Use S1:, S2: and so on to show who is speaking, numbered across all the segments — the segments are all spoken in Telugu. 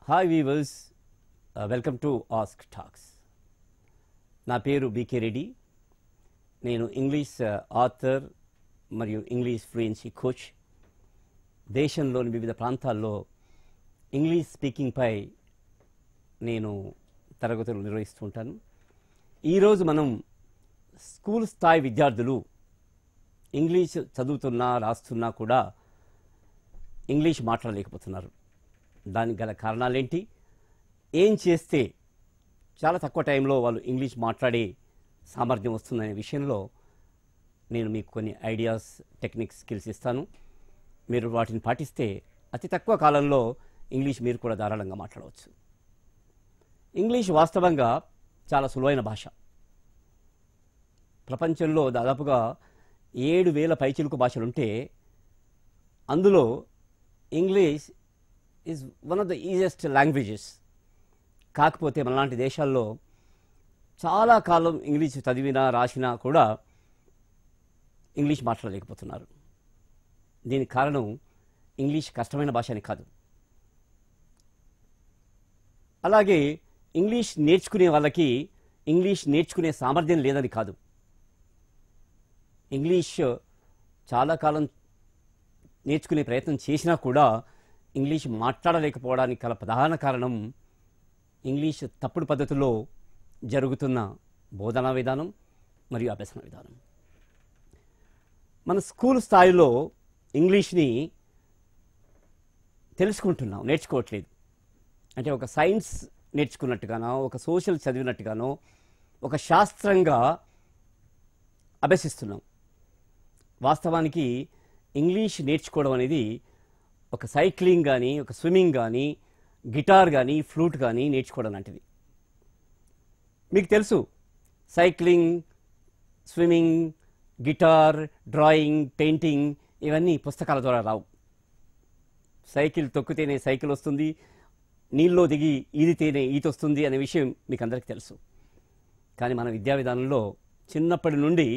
S1: Hi weavers, welcome to ask talks. నా పేరు బీకే రెడ్డి. నేను ఇంగ్లీష్ ఆథర్ మరియు ఇంగ్లీష్ ఫ్లూయెన్సీ కోచ్. దేశంలోని వివిధ ప్రాంతాల్లో ఇంగ్లీష్ స్పీకింగ్పై నేను తరగతులు నిర్వహిస్తూ ఉంటాను. ఈరోజు మనం స్కూల్ స్థాయి విద్యార్థులు ఇంగ్లీష్ చదువుతున్నా రాస్తున్నా కూడా ఇంగ్లీష్ మాట్లాడలేకపోతున్నారు. దానికి గల కారణాలేంటి, ఏం చేస్తే చాలా తక్కువ టైంలో వాళ్ళు ఇంగ్లీష్ మాట్లాడే సామర్థ్యం వస్తుందనే విషయంలో నేను మీకు కొన్ని ఐడియాస్, టెక్నిక్స్, స్కిల్స్ ఇస్తాను. మీరు వాటిని పాటిస్తే అతి తక్కువ కాలంలో ఇంగ్లీష్ మీరు కూడా ధారాళంగా మాట్లాడవచ్చు. ఇంగ్లీష్ వాస్తవంగా చాలా సులువైన భాష. ప్రపంచంలో దాదాపుగా 7,000 పైచిలుకు భాషలుంటే అందులో English is one of the easiest languages. కాకపోతే మనలాంటి దేశాల్లో చాలా కాలం ఇంగ్లీష్ చదివినా రాసినా కూడా ఇంగ్లీష్ మాట్లాడలేకపోతున్నారు. దీనికి కారణం ఇంగ్లీష్ కష్టమైన భాష అని కాదు, అలాగే ఇంగ్లీష్ నేర్చుకునే వాళ్ళకి ఇంగ్లీష్ నేర్చుకునే సామర్థ్యం లేదని కాదు. ఇంగ్లీష్ చాలా కాలం నేర్చుకునే ప్రయత్నం చేసినా కూడా ఇంగ్లీష్ మాట్లాడలేకపోవడానికి గల ప్రధాన కారణం ఇంగ్లీష్ తప్పుడు పద్ధతిలో జరుగుతున్న బోధనా విధానం మరియు అభ్యసన విధానం. మన స్కూల్ స్థాయిలో ఇంగ్లీష్ని తెలుసుకుంటున్నాం, నేర్చుకోవట్లేదు. అంటే ఒక సైన్స్ నేర్చుకున్నట్టుగానో, ఒక సోషల్ చదివినట్టుగానో, ఒక శాస్త్రంగా అభ్యసిస్తున్నాం. వాస్తవానికి ఇంగ్లీష్ నేర్చుకోవడం అనేది ఒక సైక్లింగ్ కానీ, ఒక స్విమ్మింగ్ కానీ, గిటార్ కానీ, ఫ్లూట్ కానీ నేర్చుకోవడం లాంటిది. మీకు తెలుసు, cycling, swimming, guitar, drawing, painting ఇవన్నీ పుస్తకాల ద్వారా రావు. సైకిల్ తొక్కితేనే సైకిల్ వస్తుంది, నీళ్ళలో దిగి ఈదితేనే ఈత వస్తుంది అనే విషయం మీకు అందరికీ తెలుసు. కానీ మన విద్యా విధానంలో చిన్నప్పటి నుండి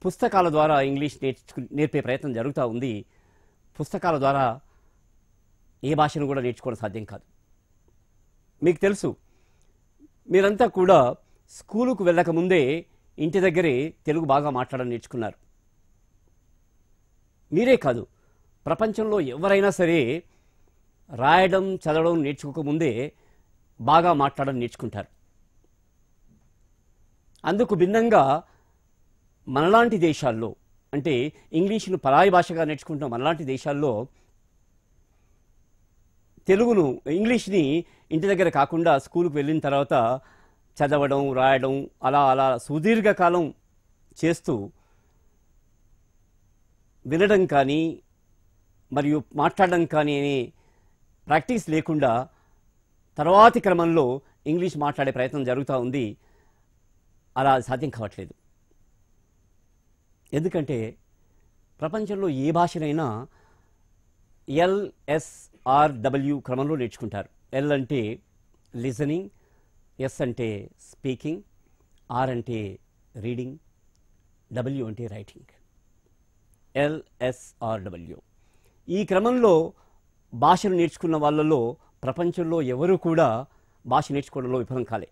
S1: పుస్తకాల ద్వారా ఇంగ్లీష్ నేర్పే ప్రయత్నం జరుగుతూ ఉంది. పుస్తకాల ద్వారా ఏ భాషను కూడా నేర్చుకోవడం సాధ్యం కాదు. మీకు తెలుసు, మీరంతా కూడా స్కూలుకు వెళ్ళకముందే ఇంటి దగ్గరే తెలుగు బాగా మాట్లాడడం నేర్చుకున్నారు. మీరే కాదు, ప్రపంచంలో ఎవరైనా సరే రాయడం, చదవడం నేర్చుకోకముందే బాగా మాట్లాడడం నేర్చుకుంటారు. అందుకు భిన్నంగా మనలాంటి దేశాల్లో, అంటే ఇంగ్లీషును పరాయి భాషగా నేర్చుకుంటున్న మనలాంటి దేశాల్లో తెలుగును, ఇంగ్లీష్ని ఇంటి దగ్గర కాకుండా స్కూల్కి వెళ్ళిన తర్వాత చదవడం, రాయడం అలా అలా సుదీర్ఘకాలం చేస్తూ వినడం కానీ మరియు మాట్లాడడం కానీ అనే ప్రాక్టీస్ లేకుండా తర్వాతి క్రమంలో ఇంగ్లీష్ మాట్లాడే ప్రయత్నం జరుగుతూ ఉంది. అలా సాధ్యం కావట్లేదు. ఎందుకంటే ప్రపంచంలో ఏ భాషనైనా LSRW క్రమంలో నేర్చుకుంటారు. L అంటే లిజనింగ్, S అంటే స్పీకింగ్, R అంటే రీడింగ్, W అంటే రైటింగ్. LSRW. ఈ క్రమంలో భాషను నేర్చుకున్న వాళ్ళలో ప్రపంచంలో ఎవరు కూడా భాష నేర్చుకోవడంలో విఫలం కాలే.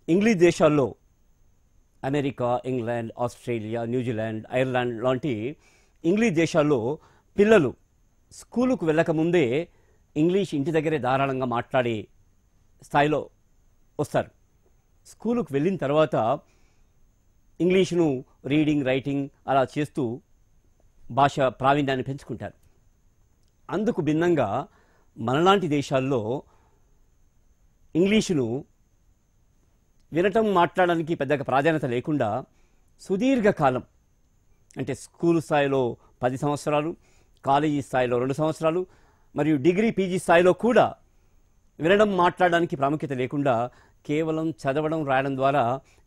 S1: ఇంగ్లీష్ దేశాల్లో America, England, Australia, New Zealand, Ireland లాంటి ఇంగ్లీష్ దేశాల్లో పిల్లలు స్కూలుకు వెళ్ళకముందే ఇంగ్లీష్ ఇంటి దగ్గరే ధారాళంగా మాట్లాడే స్థాయిలో వస్తారు. స్కూలుకు వెళ్ళిన తర్వాత ఇంగ్లీషును రీడింగ్, రైటింగ్ అలా చేస్తూ భాష ప్రావీణ్యాన్ని పెంచుకుంటారు. అందుకు భిన్నంగా మనలాంటి దేశాల్లో ఇంగ్లీషును వినటం, మాట్లాడడానికి పెద్దగా ప్రాధాన్యత లేకుండా సుదీర్ఘకాలం, అంటే స్కూల్ స్థాయిలో 10 సంవత్సరాలు, కాలేజీ స్థాయిలో 2 సంవత్సరాలు మరియు డిగ్రీ, పీజీ స్థాయిలో కూడా వినడం, మాట్లాడడానికి ప్రాముఖ్యత లేకుండా కేవలం చదవడం, రాయడం ద్వారా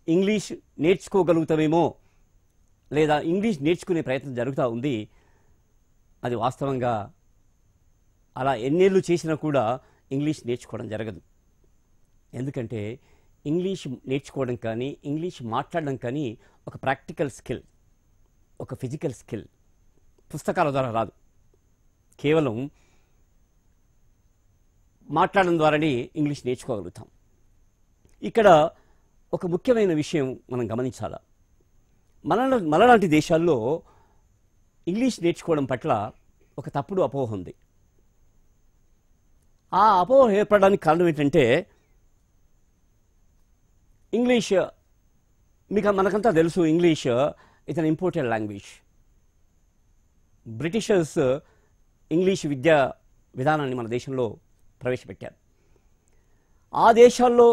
S1: ఇంగ్లీష్ నేర్చుకోగలుగుతామేమో, లేదా ఇంగ్లీష్ నేర్చుకునే ప్రయత్నం జరుగుతూ ఉంది. అది వాస్తవంగా అలా ఎన్నేళ్ళు చేసినా కూడా ఇంగ్లీష్ నేర్చుకోవడం జరగదు. ఎందుకంటే ఇంగ్లీష్ నేర్చుకోవడం కానీ, ఇంగ్లీష్ మాట్లాడడం కానీ ఒక ప్రాక్టికల్ స్కిల్, ఒక ఫిజికల్ స్కిల్. పుస్తకాల ద్వారా రాదు. కేవలం మాట్లాడడం ద్వారానే ఇంగ్లీష్ నేర్చుకోగలుగుతాం. ఇక్కడ ఒక ముఖ్యమైన విషయం మనం గమనించాలా. మనలాంటి దేశాల్లో ఇంగ్లీష్ నేర్చుకోవడం పట్ల ఒక తప్పుడు అపోహ ఉంది. ఆ అపోహ ఏర్పడడానికి కారణం ఏంటంటే, ఇంగ్లీష్ మనకంతా తెలుసు, English is an imported language. Britishers English విద్యా విధానాన్ని మన దేశంలో ప్రవేశపెట్టారు. ఆ దేశాల్లో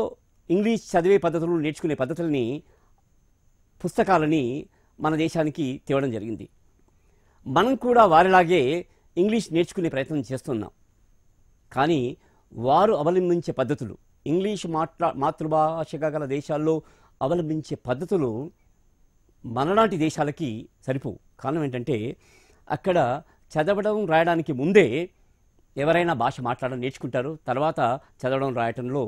S1: ఇంగ్లీష్ చదివే పద్ధతులు, నేర్చుకునే పద్ధతుల్ని, పుస్తకాలని మన దేశానికి తేవడం జరిగింది. మనం కూడా వారిలాగే ఇంగ్లీష్ నేర్చుకునే ప్రయత్నం చేస్తున్నాం. కానీ వారు అవలంబించే పద్ధతులు, ఇంగ్లీష్ మాతృభాషగా గల దేశాల్లో అవలంబించే పద్ధతులు మనలాంటి దేశాలకి సరిపోవు. కారణం ఏంటంటే, అక్కడ చదవడం రాయడానికి ముందే ఎవరైనా భాష మాట్లాడడం నేర్చుకుంటారు, తర్వాత చదవడం రాయటంలో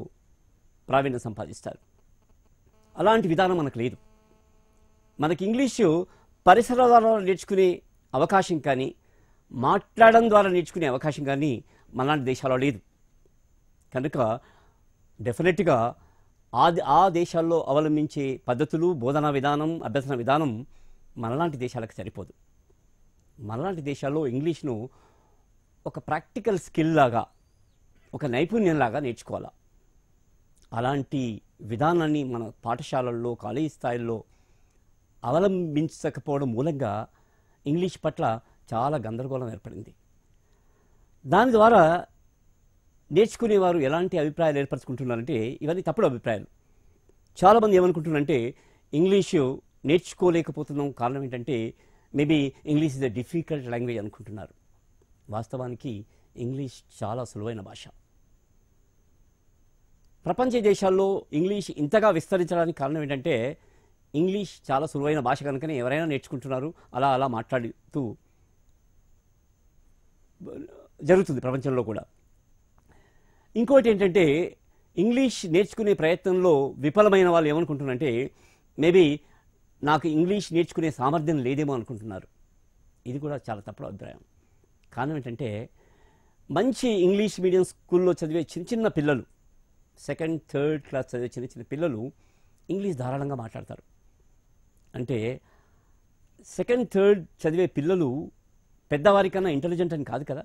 S1: ప్రావీణ్యం సంపాదిస్తారు. అలాంటి విధానం మనకు లేదు. మనకి ఇంగ్లీషు పరిసరాల ద్వారా నేర్చుకునే అవకాశం కానీ, మాట్లాడడం ద్వారా నేర్చుకునే అవకాశం కానీ మనలాంటి దేశాల్లో లేదు. కనుక డెఫినెట్గా ఆ దేశాల్లో అవలంబించే పద్ధతులు, బోధనా విధానం, అభ్యసన విధానం మనలాంటి దేశాలకు సరిపోదు. మనలాంటి దేశాల్లో ఇంగ్లీష్ను ఒక ప్రాక్టికల్ స్కిల్ లాగా, ఒక నైపుణ్యంలాగా నేర్చుకోవాలి. అలాంటి విధానాన్ని మన పాఠశాలల్లో, కాలేజీ స్థాయిల్లో అవలంబించకపోవడం మూలంగా ఇంగ్లీష్ పట్ల చాలా గందరగోళం ఏర్పడింది. దాని ద్వారా నేర్చుకునేవారు ఎలాంటి అభిప్రాయాలు ఏర్పరచుకుంటున్నారంటే, ఇవన్నీ తప్పుడు అభిప్రాయాలు. చాలామంది ఏమనుకుంటున్నారంటే, ఇంగ్లీషు నేర్చుకోలేకపోతున్నాం కారణం ఏంటంటే, maybe English is a difficult language అనుకుంటున్నారు. వాస్తవానికి ఇంగ్లీష్ చాలా సులువైన భాష. ప్రపంచ దేశాల్లో ఇంగ్లీష్ ఇంతగా విస్తరించడానికి కారణం ఏంటంటే, ఇంగ్లీష్ చాలా సులువైన భాష కనుకనే ఎవరైనా నేర్చుకుంటున్నారు. అలా అలా మాట్లాడుతూ జరుగుతుంది ప్రపంచంలో కూడా. ఇంకోటి ఏంటంటే, ఇంగ్లీష్ నేర్చుకునే ప్రయత్నంలో విఫలమైన వాళ్ళు ఏమనుకుంటున్నారంటే, మేబీ నాకు ఇంగ్లీష్ నేర్చుకునే సామర్థ్యం లేదేమో అనుకుంటున్నారు. ఇది కూడా చాలా తప్పుడు అభిప్రాయం. కారణం ఏంటంటే, మంచి ఇంగ్లీష్ మీడియం స్కూల్లో చదివే చిన్న పిల్లలు, సెకండ్ థర్డ్ క్లాస్ చదివే చిన్న పిల్లలు ఇంగ్లీష్ ధారాళంగా మాట్లాడతారు. అంటే సెకండ్ థర్డ్ చదివే పిల్లలు పెద్దవారికన్నా ఇంటెలిజెంట్ అని కాదు కదా.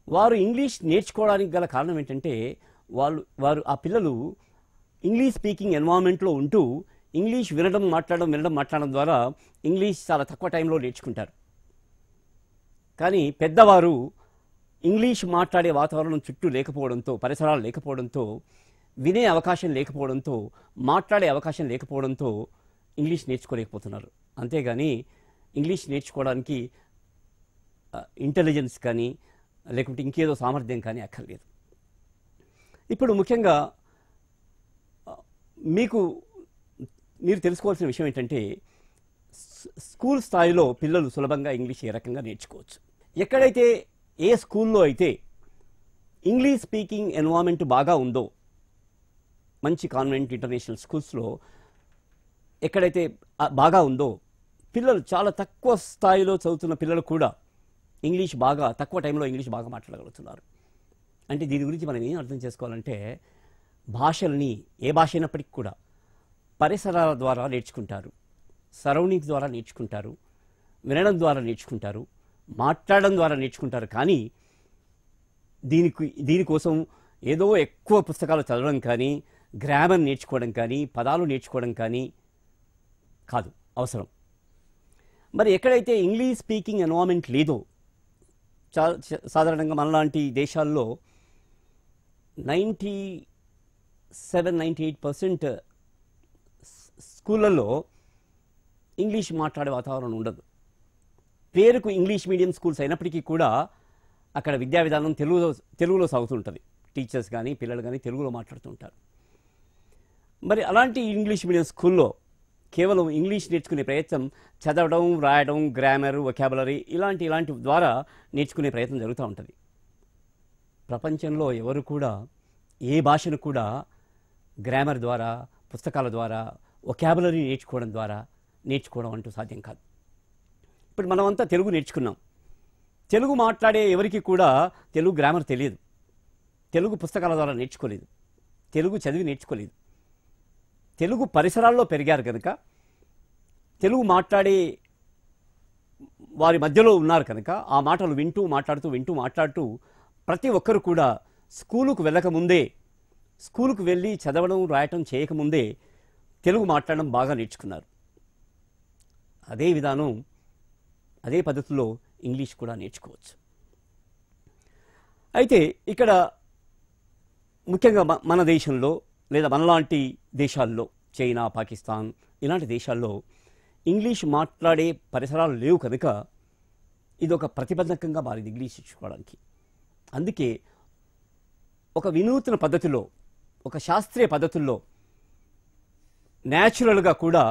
S1: వారు ఇంగ్లీష్ నేర్చుకోవడానికి గల కారణం ఏంటంటే, ఆ పిల్లలు ఇంగ్లీష్ స్పీకింగ్ ఎన్వైరన్మెంట్లో ఉంటూ ఇంగ్లీష్ వినడం మాట్లాడడం ద్వారా ఇంగ్లీష్ చాలా తక్కువ టైంలో నేర్చుకుంటారు. కానీ పెద్దవారు ఇంగ్లీష్ మాట్లాడే వాతావరణం చుట్టూ లేకపోవడంతో, పరిసరాలు లేకపోవడంతో, వినే అవకాశం లేకపోవడంతో, మాట్లాడే అవకాశం లేకపోవడంతో ఇంగ్లీష్ నేర్చుకోలేకపోతున్నారు. అంతేగాని ఇంగ్లీష్ నేర్చుకోవడానికి ఇంటెలిజెన్స్ కానీ లేకుంటే ఇంకేదో సామర్థ్యం కానీ అక్కర్లేదు. ఇప్పుడు ముఖ్యంగా మీరు తెలుసుకోవాల్సిన విషయం ఏంటంటే, స్కూల్ స్థాయిలో పిల్లలు సులభంగా ఇంగ్లీష్ ఏ రకంగా నేర్చుకోవచ్చు. ఎక్కడైతే ఏ స్కూల్లో అయితే ఇంగ్లీష్ స్పీకింగ్ ఎన్వైరన్మెంట్ బాగా ఉందో, మంచి కాన్వెంట్ ఇంటర్నేషనల్ స్కూల్స్లో ఎక్కడైతే బాగా ఉందో, పిల్లలు చాలా తక్కువ స్థాయిలో చదువుతున్న పిల్లలు కూడా ఇంగ్లీష్ బాగా తక్కువ టైంలో ఇంగ్లీష్ బాగా మాట్లాడగలుగుతున్నారు. అంటే దీని గురించి మనం ఏం అర్థం చేసుకోవాలంటే, భాషల్ని ఏ భాష అయినప్పటికీ కూడా పరిసరాల ద్వారా నేర్చుకుంటారు, సరౌండింగ్స్ ద్వారా నేర్చుకుంటారు, వినడం ద్వారా నేర్చుకుంటారు, మాట్లాడడం ద్వారా నేర్చుకుంటారు. కానీ దీనికోసం ఏదో ఎక్కువ పుస్తకాలు చదవడం కానీ, గ్రామర్ నేర్చుకోవడం కానీ, పదాలు నేర్చుకోవడం కానీ కాదు అవసరం. మరి ఎక్కడైతే ఇంగ్లీష్ స్పీకింగ్ ఎన్వైరన్మెంట్ లేదో, సాధారణంగా మనలాంటి దేశాల్లో 97-98% స్కూళ్ళల్లో ఇంగ్లీష్ మాట్లాడే వాతావరణం ఉండదు. పేరుకు ఇంగ్లీష్ మీడియం స్కూల్స్ అయినప్పటికీ కూడా అక్కడ విద్యా విధానం తెలుగులో సాగుతుంటుంది. టీచర్స్ కానీ పిల్లలు కానీ తెలుగులో మాట్లాడుతూ ఉంటారు. మరి అలాంటి ఇంగ్లీష్ మీడియం స్కూల్లో కేవలం ఇంగ్లీష్ నేర్చుకునే ప్రయత్నం, చదవడం, రాయడం, గ్రామర్, వొకాబులరీ ఇలాంటి ద్వారా నేర్చుకునే ప్రయత్నం జరుగుతూ ఉంటుంది. ప్రపంచంలో ఎవరు కూడా ఏ భాషను కూడా గ్రామర్ ద్వారా, పుస్తకాల ద్వారా, వొకాబులరీ నేర్చుకోవడం అంటూ సాధ్యం కాదు. ఇప్పుడు మనమంతా తెలుగు నేర్చుకున్నాం. తెలుగు మాట్లాడే ఎవరికి కూడా తెలుగు గ్రామర్ తెలియదు. తెలుగు పుస్తకాల ద్వారా నేర్చుకోలేదు, తెలుగు చదివి నేర్చుకోలేదు. తెలుగు పరిసరాల్లో పెరిగారు కనుక, తెలుగు మాట్లాడే వారి మధ్యలో ఉన్నారు కనుక ఆ మాటలు వింటూ మాట్లాడుతూ ప్రతి ఒక్కరు కూడా స్కూలుకు వెళ్ళకముందే, స్కూలుకు వెళ్ళి చదవడం రాయటం చేయకముందే తెలుగు మాట్లాడడం బాగా నేర్చుకున్నారు. అదే విధానం, అదే పద్ధతిలో ఇంగ్లీష్ కూడా నేర్చుకోవచ్చు. అయితే ఇక్కడ ముఖ్యంగా మన దేశంలో లేదా మనలాంటి దేశాల్లో, చైనా, పాకిస్తాన్ ఇలాంటి దేశాల్లో ఇంగ్లీష్ మాట్లాడే పరిసరాలు లేవు కనుక ఇది ఒక ప్రతిబంధకంగా మారింది ఇంగ్లీష్ నేర్చుకోవడానికి. అందుకే ఒక వినూత్న పద్ధతిలో, ఒక శాస్త్రీయ పద్ధతుల్లో న్యాచురల్గా కూడా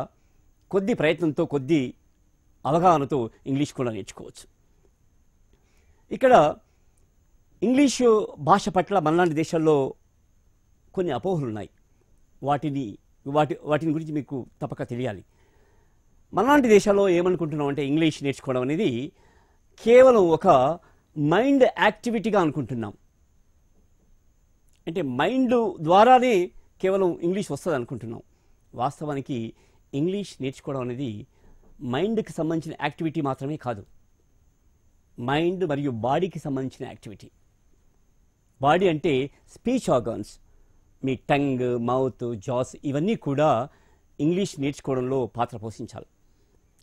S1: కొద్ది ప్రయత్నంతో, కొద్ది అవగాహనతో ఇంగ్లీష్ కూడా నేర్చుకోవచ్చు. ఇక్కడ ఇంగ్లీషు భాష పట్ల మనలాంటి దేశాల్లో కొన్ని అపోహలు ఉన్నాయి. వాటిని గురించి మీకు తప్పక తెలియాలి. మనలాంటి దేశాల్లో ఏమనుకుంటున్నాం అంటే ఇంగ్లీష్ నేర్చుకోవడం అనేది కేవలం ఒక మైండ్ యాక్టివిటీగా అనుకుంటున్నాం. అంటే మైండ్ ద్వారానే కేవలం ఇంగ్లీష్ వస్తుంది అనుకుంటున్నాం. వాస్తవానికి ఇంగ్లీష్ నేర్చుకోవడం అనేది మైండ్కి సంబంధించిన యాక్టివిటీ మాత్రమే కాదు, మైండ్ మరియు బాడీకి సంబంధించిన యాక్టివిటీ. బాడీ అంటే స్పీచ్ ఆర్గాన్స్, మీ టంగ్, మౌత్, జాస్ ఇవన్నీ కూడా ఇంగ్లీష్ నేర్చుకోవడంలో పాత్ర పోషించాలి.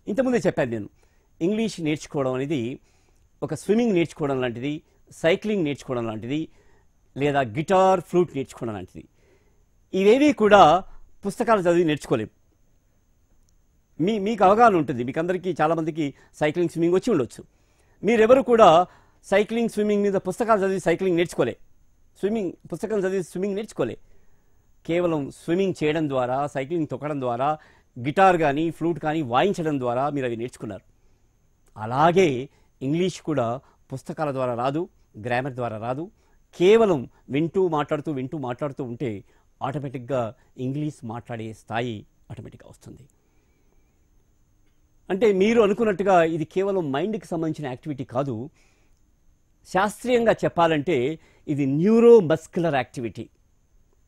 S1: ఇంతకుముందే చెప్పాను నేను, ఇంగ్లీష్ నేర్చుకోవడం అనేది ఒక స్విమ్మింగ్ నేర్చుకోవడం లాంటిది, సైక్లింగ్ నేర్చుకోవడం లాంటిది, లేదా గిటార్, ఫ్లూట్ నేర్చుకోవడం లాంటిది. ఇవేవి కూడా పుస్తకాలు చదివి నేర్చుకోలేము. మీకు అవగాహన ఉంటుంది, మీకు అందరికీ చాలామందికి సైక్లింగ్, స్విమ్మింగ్ వచ్చి ఉండొచ్చు. మీరెవరు కూడా సైక్లింగ్, స్విమ్మింగ్ మీద పుస్తకాలు చదివి సైక్లింగ్ నేర్చుకోలే, పుస్తకం చదివి స్విమ్మింగ్ నేర్చుకోలే. కేవలం స్విమ్మింగ్ చేయడం ద్వారా, సైక్లింగ్ తొక్కడం ద్వారా, గిటార్ కానీ ఫ్లూట్ కానీ వాయించడం ద్వారా మీరు అవి నేర్చుకున్నారు. అలాగే ఇంగ్లీష్ కూడా పుస్తకాల ద్వారా రాదు, గ్రామర్ ద్వారా రాదు. కేవలం వింటూ మాట్లాడుతూ ఉంటే ఆటోమేటిక్గా ఇంగ్లీష్ మాట్లాడే స్థాయి ఆటోమేటిక్గా వస్తుంది. అంటే మీరు అనుకున్నట్టుగా ఇది కేవలం మైండ్కి సంబంధించిన యాక్టివిటీ కాదు. శాస్త్రీయంగా చెప్పాలంటే ఇది న్యూరో మస్కులర్ యాక్టివిటీ.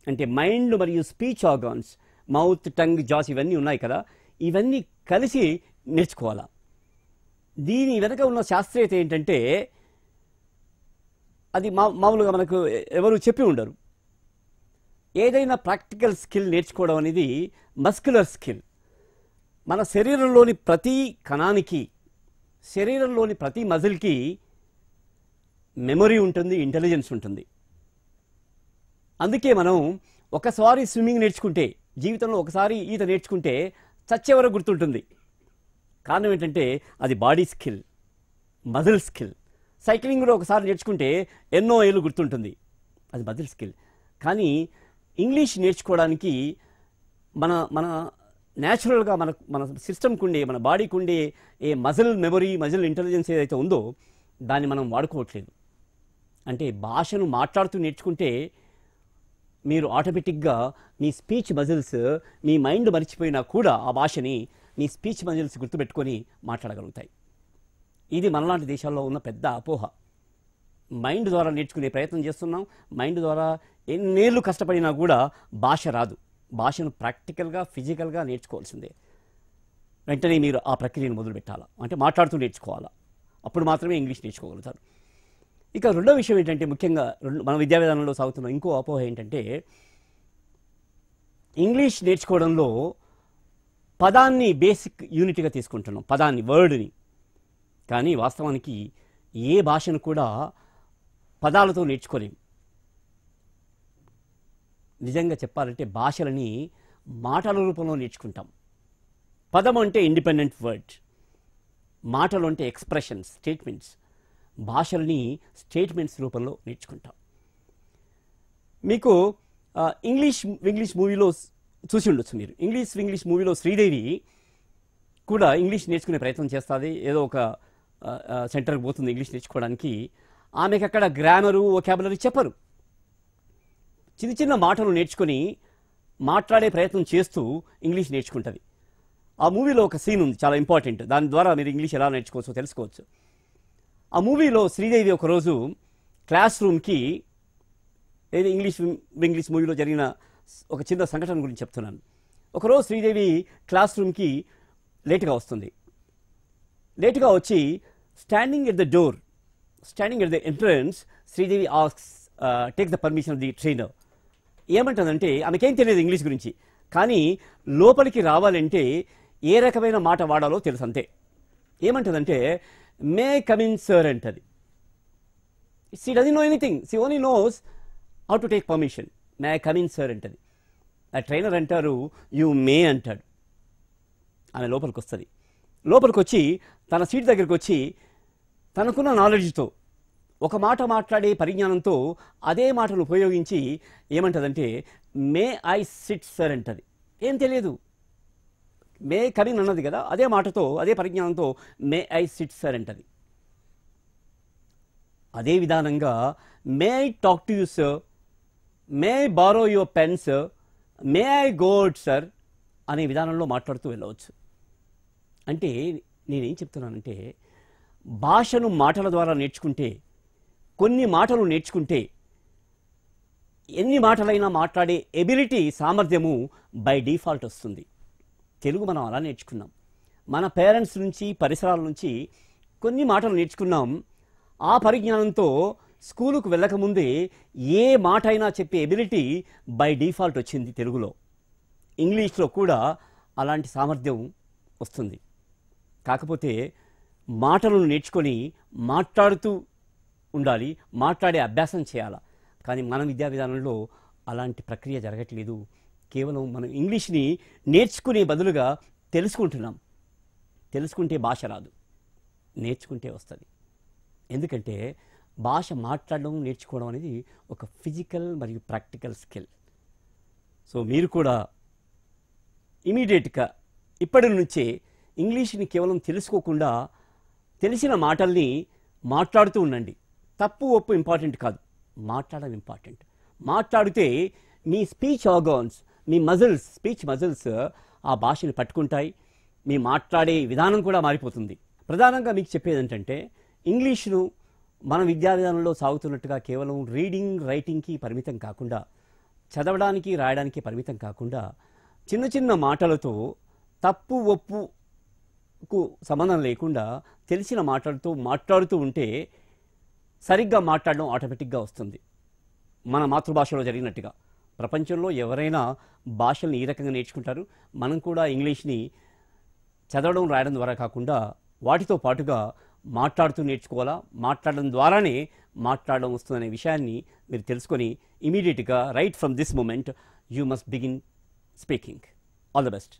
S1: అంటే మైండ్ మరియు speech organs, mouth, tongue, jaws ఇవన్నీ ఉన్నాయి కదా, ఇవన్నీ కలిసి నేర్చుకోవాలా. దీని వెనక ఉన్న శాస్త్రీయత ఏంటంటే అది మామూలుగా మనకు ఎవరు చెప్పి ఉండరు. ఏదైనా ప్రాక్టికల్ స్కిల్ నేర్చుకోవడం అనేది మస్కులర్ స్కిల్. మన శరీరంలోని ప్రతి కణానికి, శరీరంలోని ప్రతి మజిల్కి మెమరీ ఉంటుంది, ఇంటెలిజెన్స్ ఉంటుంది. అందుకే మనం ఒకసారి స్విమ్మింగ్ నేర్చుకుంటే, జీవితంలో ఒకసారి ఈత నేర్చుకుంటే చచ్చే వరకు గుర్తుంటుంది. కారణం ఏంటంటే అది body skill, muscle skill. Cycling కూడా ఒకసారి నేర్చుకుంటే ఎన్నో ఏళ్ళు గుర్తుంటుంది, అది మజిల్ స్కిల్. కానీ ఇంగ్లీష్ నేర్చుకోవడానికి మన న్యాచురల్గా మన సిస్టమ్కి ఉండే, మన బాడీకి ఉండే ఏ మజిల్ మెమరీ, మజిల్ ఇంటెలిజెన్స్ ఏదైతే ఉందో దాన్ని మనం వాడుకోవట్లేదు. అంటే భాషను మాట్లాడుతూ నేర్చుకుంటే మీరు ఆటోమేటిక్గా మీ స్పీచ్ మజిల్స్, మీ మైండ్ మర్చిపోయినా కూడా ఆ భాషని మీ స్పీచ్ మజిల్స్ గుర్తుపెట్టుకొని మాట్లాడగలుగుతాయి. ఇది మనలాంటి దేశాల్లో ఉన్న పెద్ద అపోహ. మైండ్ ద్వారా నేర్చుకునే ప్రయత్నం చేస్తున్నాం, మైండ్ ద్వారా ఎన్నేళ్ళు కష్టపడినా కూడా భాష రాదు. భాషను ప్రాక్టికల్గా, ఫిజికల్గా నేర్చుకోవాల్సిందే. వెంటనే మీరు ఆ ప్రక్రియను మొదలు పెట్టాలా, అంటే మాట్లాడుతూ నేర్చుకోవాలా. అప్పుడు మాత్రమే ఇంగ్లీష్ నేర్చుకోగలుగుతారు. ఇక రెండో విషయం ఏంటంటే, ముఖ్యంగా మన విద్యా విధానంలో సాగుతున్న ఇంకో అపోహ ఏంటంటే, ఇంగ్లీష్ నేర్చుకోవడంలో పదాన్ని బేసిక్ యూనిట్గా తీసుకుంటున్నాం, పదాన్ని, వర్డ్ని. కానీ వాస్తవానికి ఏ భాషను కూడా పదాలతో నేర్చుకోలేం. నిజంగా చెప్పాలంటే భాషలని మాటల రూపంలో నేర్చుకుంటాం. పదం అంటే ఇండిపెండెంట్ వర్డ్, మాటలు అంటే ఎక్స్ప్రెషన్స్, స్టేట్మెంట్స్. భాషల్ని స్టేట్మెంట్స్ రూపంలో నేర్చుకుంటాం. మీకు ఇంగ్లీష్ మూవీలో చూసి ఉండొచ్చు మీరు. ఇంగ్లీష్ మూవీలో శ్రీదేవి కూడా ఇంగ్లీష్ నేర్చుకునే ప్రయత్నం చేస్తుంది. ఏదో ఒక సెంటర్కి పోతుంది ఇంగ్లీష్ నేర్చుకోవడానికి. ఆమెకు అక్కడ గ్రామరు, వొకాబులరీ చెప్పరు. చిన్న చిన్న మాటలు నేర్చుకొని మాట్లాడే ప్రయత్నం చేస్తూ ఇంగ్లీష్ నేర్చుకుంటుంది. ఆ మూవీలో ఒక సీన్ ఉంది, చాలా ఇంపార్టెంట్. దాని ద్వారా మీరు ఇంగ్లీష్ ఎలా నేర్చుకోవచ్చో తెలుసుకోవచ్చు. ఆ మూవీలో శ్రీదేవి ఒకరోజు క్లాస్ రూమ్కి ఏది ఇంగ్లీష్ మూవీలో జరిగిన ఒక చిన్న సంఘటన గురించి చెప్తున్నాను. ఒకరోజు శ్రీదేవి క్లాస్ రూమ్కి లేట్గా వస్తుంది. లేట్గా వచ్చి standing at the entrance Sridevi take the permission of the trainer. ఏమంటుందంటే ఆమెకేం తెలియదు ఇంగ్లీష్ గురించి, కానీ లోపలికి రావాలంటే ఏ రకమైన మాట వాడాలో తెలుసు అంతే. ఏమంటుందంటే మే కమిన్ సార్ అంటది. She doesn't know anything, she only knows how to take permission. May come in sir అంటది. ఆ ట్రైనర్ అంటారు యూ మే అంటాడు. ఆమె లోపలికి వస్తుంది. లోపలికి వచ్చి తన సీట్ దగ్గరికి వచ్చి తనకున్న నాలెడ్జ్తో ఒక మాట మాట్లాడే పరిజ్ఞానంతో అదే మాటను ఉపయోగించి ఏమంటదంటే మే ఐ సిట్ సార్ అంటది. ఏం తెలియదు, మే కమిన్ అన్నది కదా, అదే మాటతో అదే పరిజ్ఞానంతో మే ఐ సిట్ సార్ అంటది. అదే విధానంగా may I talk to you sir, may I borrow your pen sir, may I go out sir అనే విధానంలో మాట్లాడుతూ వెళ్ళవచ్చు. అంటే నేనేం చెప్తున్నానంటే భాషను మాటల ద్వారా నేర్చుకుంటే, కొన్ని మాటలు నేర్చుకుంటే ఎన్ని మాటలైనా మాట్లాడే ఎబిలిటీ, సామర్థ్యము బై డిఫాల్ట్ వస్తుంది. తెలుగు మనం అలా నేర్చుకున్నాం. మన పేరెంట్స్ నుంచి, పరిసరాల నుంచి కొన్ని మాటలు నేర్చుకున్నాం. ఆ పరిజ్ఞానంతో స్కూలుకు వెళ్ళకముందే ఏ మాట అయినా చెప్పే ఎబిలిటీ బై డిఫాల్ట్ వచ్చింది తెలుగులో. ఇంగ్లీష్లో కూడా అలాంటి సామర్థ్యం వస్తుంది. కాకపోతే మాటలను నేర్చుకొని మాట్లాడుతూ ఉండాలి, మాట్లాడే అభ్యాసం చేయాలి. కానీ మన విద్యా విధానంలో అలాంటి ప్రక్రియ జరగట్లేదు. కేవలం మనం ఇంగ్లీష్ని నేర్చుకునే బదులుగా తెలుసుకుంటున్నాం. తెలుసుకుంటే భాష రాదు, నేర్చుకుంటే వస్తుంది. ఎందుకంటే భాష మాట్లాడడం, నేర్చుకోవడం అనేది ఒక ఫిజికల్ మరియు ప్రాక్టికల్ స్కిల్. సో మీరు కూడా ఇమీడియట్గా ఇప్పటి నుంచే ఇంగ్లీష్ని కేవలం తెలుసుకోకుండా తెలిసిన మాటల్ని మాట్లాడుతూ ఉండండి. తప్పు ఒప్పు ఇంపార్టెంట్ కాదు, మాట్లాడడం ఇంపార్టెంట్. మాట్లాడితే మీ స్పీచ్ ఆర్గాన్స్, మీ మజిల్స్, స్పీచ్ మజిల్స్ ఆ భాషని పట్టుకుంటాయి. మీ మాట్లాడే విధానం కూడా మారిపోతుంది. ప్రధానంగా మీకు చెప్పేది ఏంటంటే ఇంగ్లీష్ను మన విద్యా విధానంలో సాగుతున్నట్టుగా కేవలం రీడింగ్, రైటింగ్కి పరిమితం కాకుండా, చదవడానికి, రాయడానికి పరిమితం కాకుండా చిన్న చిన్న మాటలతో తప్పు ఒప్పుకు సంబంధం లేకుండా తెలిసిన మాటలతో మాట్లాడుతూ ఉంటే సరిగ్గా మాట్లాడడం ఆటోమేటిక్గా వస్తుంది. మన మాతృభాషలో జరిగినట్టుగా ప్రపంచంలో ఎవరైనా భాషల్ని ఈ రకంగా నేర్చుకుంటారు. మనం కూడా ఇంగ్లీష్ని చదవడం, రాయడం ద్వారా కాకుండా వాటితో పాటుగా మాట్లాడుతూ నేర్చుకోవాలా. మాట్లాడడం ద్వారానే మాట్లాడడం వస్తుందనే విషయాన్ని మీరు తెలుసుకొని ఇమీడియట్గా right from this moment you must begin speaking. All the best.